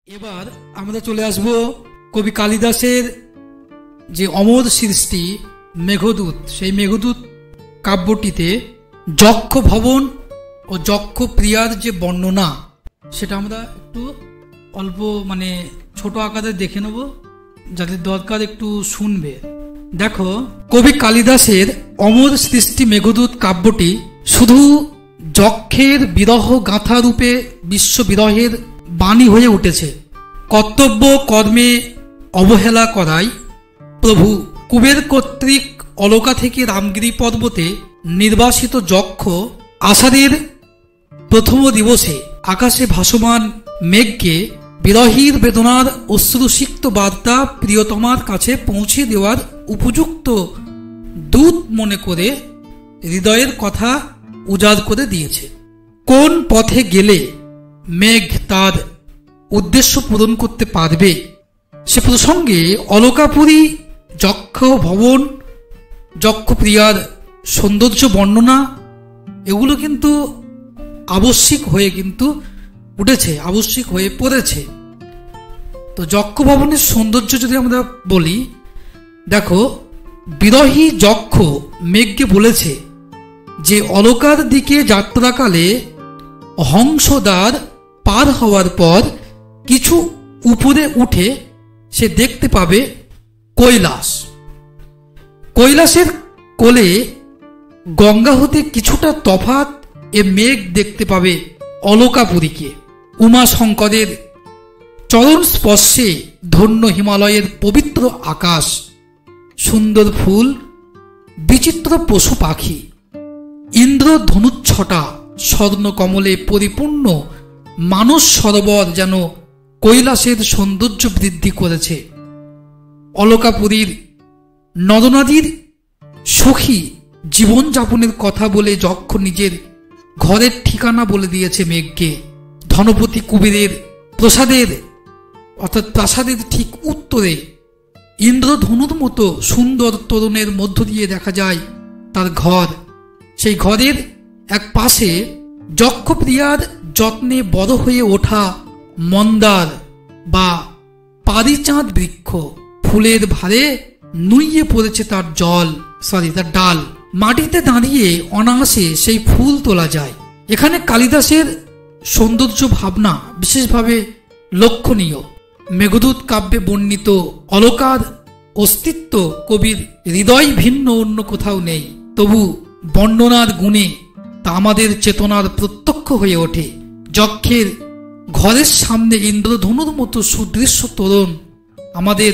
এবার আমরা চলে আসব কবি কালিদাসের যে অমর সৃষ্টি মেঘদূত, সেই মেঘদূত কাব্যটিতে যক্ষ ভবন ও যক্ষ প্রিয়ার যে বর্ণনা, সেটা আমরা একটু অল্প ছোট আকারে দেখে নেব, যাদের দরকার একটু শুনবে। দেখো, কবি কালিদাসের অমর সৃষ্টি মেঘদূত কাব্যটি শুধু যক্ষের বিরহ গাথা রূপে বিশ্ব বিরহের বাণী হয়ে উঠেছে। কর্তব্য কর্মে অবহেলা করায় প্রভু কুবের কর্তৃক অলকা থেকে রামগিরি পর্বতে নির্বাসিত যক্ষ আষাঢ়ের প্রথম দিবসে আকাশে ভাসমান মেঘকে বিরহীর বেদনার অশ্রুসিক্ত বার্তা প্রিয়তমার কাছে পৌঁছে দেওয়ার উপযুক্ত দূত মনে করে হৃদয়ের কথা উজাড় করে দিয়েছে। কোন পথে গেলে মেঘ তার উদ্দেশ্য পূরণ করতে পারবে, সে প্রসঙ্গে অলকাপুরী যক্ষ ভবন, যক্ষ প্রিয়ার সৌন্দর্য বর্ণনা, এগুলো কিন্তু আবশ্যিক হয়ে উঠেছে, আবশ্যিক হয়ে পড়েছে। তো যক্ষ ভবনের সৌন্দর্য যদি আমরা বলি, দেখো, বিরহী যক্ষ মেঘকে বলেছে যে অলকার দিকে যাত্রাকালে হংসদ্বার পার হওয়ার পর কিছু উপরে উঠে সে দেখতে পাবে কৈলাস। কৈলাসের কোলে গঙ্গা হতে কিছুটা তফাৎ এ মেঘ দেখতে পাবে অলকাপুরীকে। উমাশঙ্করের চরণ স্পর্শে ধন্য হিমালয়ের পবিত্র আকাশ, সুন্দর ফুল, বিচিত্র পশু পাখি, ইন্দ্র ধনুচ্ছটা স্বর্ণ কমলে পরিপূর্ণ মানস সরোবর যেন কৈলাসের সৌন্দর্য বৃদ্ধি করেছে। অলকাপুরীর নদনাদির সুখী জীবনযাপনের কথা বলে যক্ষ নিজের ঘরের ঠিকানা বলে দিয়েছে মেঘকে। ধনপতি কুবেরের প্রাসাদের ঠিক উত্তরে ইন্দ্রধনুর মতো সুন্দর তরুণের মধ্য দিয়ে দেখা যায় তার ঘর। সেই ঘরের এক পাশে যক্ষপ্রিয়ার যত্নে বড় হয়ে ওঠা মন্দার বা পারিচাঁদ বৃক্ষ, ফুলের ভারে নুইয়ে পড়েছে তার ডাল। মাটিতে দাঁড়িয়ে অনায়াসে সেই ফুল তোলা যায়। এখানে কালিদাসের সৌন্দর্য ভাবনা বিশেষভাবে লক্ষণীয়। মেঘদূত কাব্যে বর্ণিত অলকার অস্তিত্ব কবির হৃদয় ভিন্ন অন্য কোথাও নেই, তবু বর্ণনার গুণে তা আমাদের চেতনার প্রত্যক্ষ হয়ে ওঠে। যক্ষের ঘরের সামনে ইন্দ্রধনুর মতো সুদৃশ্য তরুণ আমাদের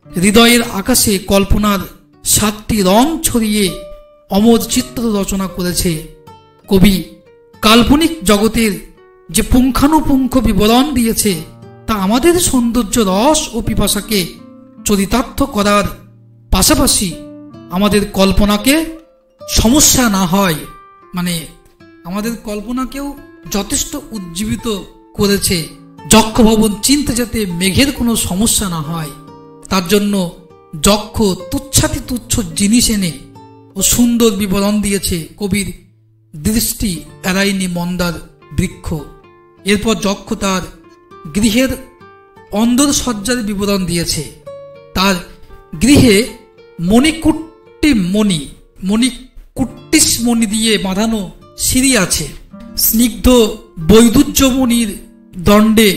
হৃদয়ের আকাশে কল্পনার 7টি রং ছড়িয়ে অমর চিত্র রচনা করেছে। কবি কাল্পনিক জগতের যে পুঙ্খানুপুঙ্খ বিবরণ দিয়েছে, তা আমাদের সৌন্দর্য রস ও পিপাসাকে চরিতার্থ করার পাশাপাশি আমাদের কল্পনাকে সমস্যা না হয়, আমাদের কল্পনাকেও যথেষ্ট উজ্জীবিত করেছে। যক্ষ ভবন চিনতে যাতে মেঘের কোনো সমস্যা না হয়, তার জন্য যক্ষ তুচ্ছাতি তুচ্ছ জিনিস এনে ও সুন্দর বিবরণ দিয়েছে। কবির দৃষ্টি এড়ায়নি মন্দার বৃক্ষ। এরপর যক্ষ তার গৃহের অন্দর সজ্জার বিবরণ দিয়েছে। তার গৃহে মণিকুট্টিস মণি দিয়ে বাঁধানো সিঁড়ি আছে। স্নিগ্ধ বৈদুর্যমণির দণ্ডে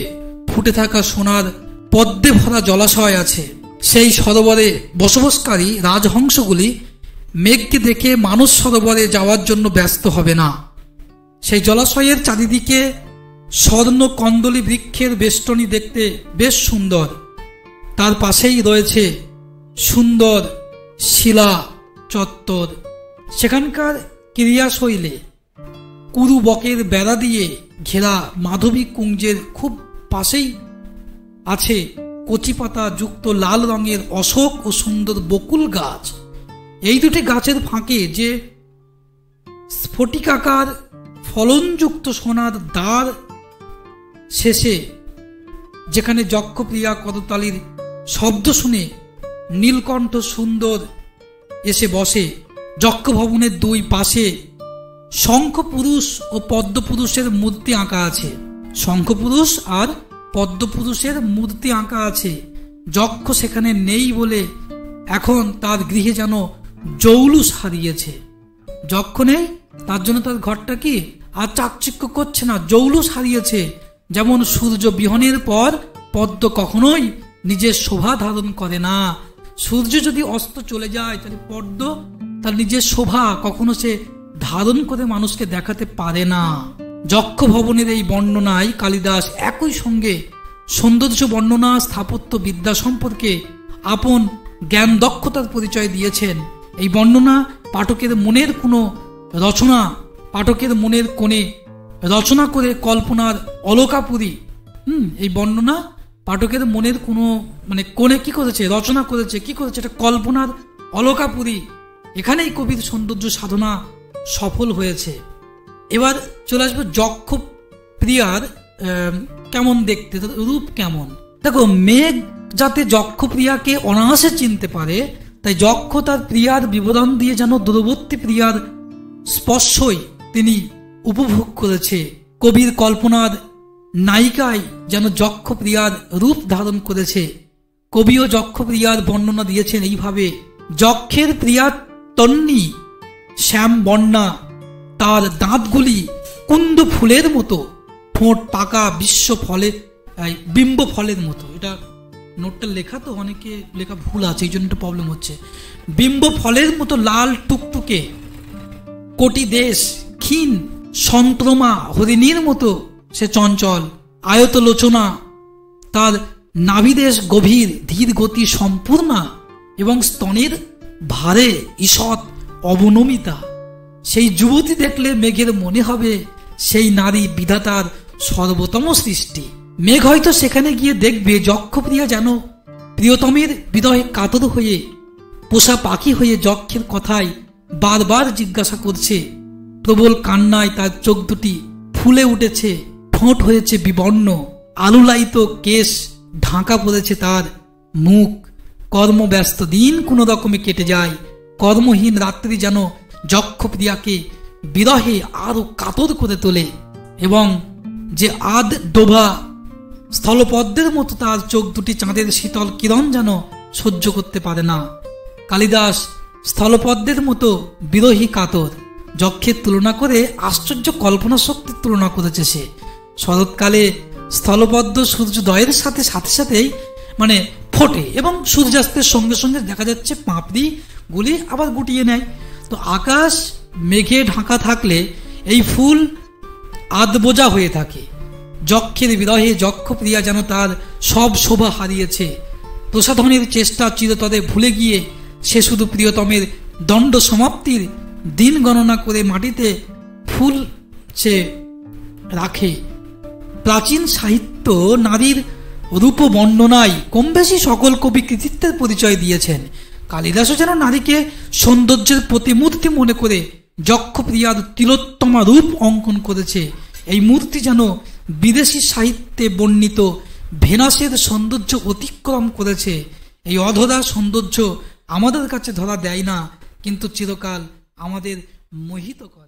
ফুটে থাকা সোনার পদ্মে ভরা জলাশয় আছে। সেই সরোবরে বসবাসকারী রাজহংসগুলি মেঘকে দেখে মানস সরোবরে যাওয়ার জন্য ব্যস্ত হবে না। সেই জলাশয়ের চারিদিকে স্বর্ণ কন্দলী বৃক্ষের বেষ্টনী দেখতে বেশ সুন্দর। তার পাশেই রয়েছে সুন্দর শিলা চত্বর। সেখানকার ক্রিয়াশৈলে কুরু বকের বেড়া দিয়ে ঘেরা মাধবী কুঞ্জের খুব পাশেই আছে কচিপাতা যুক্ত লাল রঙের অশোক ও সুন্দর বকুল গাছ। এই দুটি গাছের ফাঁকে যে স্ফটিকাকার ফলনযুক্ত সোনার দ্বার শেষে, যেখানে যক্ষপ্রিয়া করতালির শব্দ শুনে নীলকণ্ঠ সুন্দর এসে বসে। যক্ষ ভবনের দুই পাশে শঙ্খপুরুষ ও পদ্মপুরুষের মূর্তি আঁকা আছে। শঙ্খপুরুষ আর পদ্মপুরুষের মূর্তি আঁকা আছে। যক্ষ সেখানে নেই বলে এখন তার গৃহে যেন জৌলুস হারিয়েছে। যক্ষ নেই, তার জন্য তার ঘরটা কি আর চাকচিক্য করছে না, জৌলুস হারিয়েছে। যেমন সূর্য বিহনের পর পদ্ম কখনোই নিজের শোভা ধারণ করে না। সূর্য যদি অস্ত চলে যায় তাহলে পদ্ম তার নিজের শোভা কখনো সে ধারণ করে মানুষকে দেখাতে পারে না। যক্ষ ভবনের এই বর্ণনায় কালিদাস একই সঙ্গে সৌন্দর্য বর্ণনা, স্থাপত্য বিদ্যা সম্পর্কে আপন জ্ঞান দক্ষতার পরিচয় দিয়েছেন। এই বর্ণনা পাঠকের মনের কোণে রচনা করে কল্পনার অলকাপুরী। এই বর্ণনা পাঠকের মনের কোণে কি করেছে, রচনা করেছে, কি করেছে, এটা কল্পনার অলকাপুরী। এখানেই কবির সৌন্দর্য সাধনা সফল হয়েছে। এবার চলে আসবে যক্ষ প্রিয়ার কেমন দেখতে, রূপ কেমন। দেখো, মেঘ যাতে যক্ষ প্রিয়াকে অনায়াসে চিনতে পারে, তাই যক্ষ তার প্রিয়ার বিবরণ দিয়ে যেন দূরবর্তী প্রিয়ার স্পর্শই তিনি উপভোগ করেছে। কবির কল্পনার নায়িকায় যেন যক্ষ প্রিয়ার রূপ ধারণ করেছে। কবিও যক্ষ প্রিয়ার বর্ণনা দিয়েছেন এইভাবে: যক্ষের প্রিয়া তন্নি শ্যাম বর্ণা, তার দাঁতগুলি কুন্দ ফুলের মতো, ঠোঁট পাকা বিম্ব ফলের মতো। এটা নোটটা লেখা তো অনেকে লেখা ভুল আছে, এই জন্য একটু প্রবলেম হচ্ছে। বিম্ব ফলের মতো লাল টুকটুকে, কোটি দেশ ক্ষীণ, সন্ত্রমা হরিণীর মতো সে চঞ্চল, আয়ত লোচনা, তার নাভিদেশ গভীর, ধীর গতি সম্পূর্ণা এবং স্তনের ভারে ঈষৎ অবনমিতা। সেই যুবতী দেখলে মেঘের মনে হবে সেই নারী বিধাতার সর্বোত্তম সৃষ্টি। মেঘ হয়তো সেখানে গিয়ে দেখবে যক্ষপ্রিয়া যেন প্রিয়তমের বিরহে কাতর হয়ে পোষা পাখি হয়ে যক্ষের কথায় বারবার জিজ্ঞাসা করছে। প্রবল কান্নায় তার চোখ দুটি ফুলে উঠেছে, ঠোঁট হয়েছে বিবর্ণ, আলুলায়িত কেশ ঢাকা পড়েছে তার মুখ। কর্মব্যস্ত দিন কোনো রকমে কেটে যায়, কর্মহীন রাত্রি যেন যক্ষপ্রিয়াকে বিরহে আরো কাতর করে তোলে এবং যে আধ ডোভা স্থলপদ্মের মতো তার চোখ দুটি চাঁদের শীতল কিরণ যেন সহ্য করতে পারে না। কালিদাস স্থলপদ্মের মতো বিরহী কাতর। যক্ষের তুলনা করে আশ্চর্য কল্পনা শক্তির তুলনা করেছে সে। শরৎকালে স্থলপদ্ম সূর্যোদয়ের সাথে সাথেই ফোটে এবং সূর্যাস্তের সঙ্গে সঙ্গে দেখা যাচ্ছে পাপড়ি গুলি আবার গুটিয়ে নেয়। তো আকাশ মেঘে ঢাকা থাকলে এই ফুল আধবোজা হয়ে থাকে। যক্ষের বিরহে যক্ষপ্রিয়া যেন তার সব শোভা হারিয়েছে। প্রসাধনের চেষ্টা চিরতরে ভুলে গিয়ে সে শুধু প্রিয়তমের দণ্ড সমাপ্তির দিন গণনা করে মাটিতে ফুল সে রাখে। প্রাচীন সাহিত্য নারীর রূপ বর্ণনায় কম বেশি সকল কবি কৃতিত্বের পরিচয় দিয়েছেন। কালিদাসও যেন নারীকে সৌন্দর্যের প্রতিমূর্তি মনে করে যক্ষপ্রিয়ার তিলোত্তমা রূপ অঙ্কন করেছে। এই মূর্তি যেন বিদেশি সাহিত্যে বর্ণিত ভেনাসের সৌন্দর্য অতিক্রম করেছে। এই অধরা সৌন্দর্য আমাদের কাছে ধরা দেয় না, কিন্তু চিরকাল আমাদের মোহিত করে।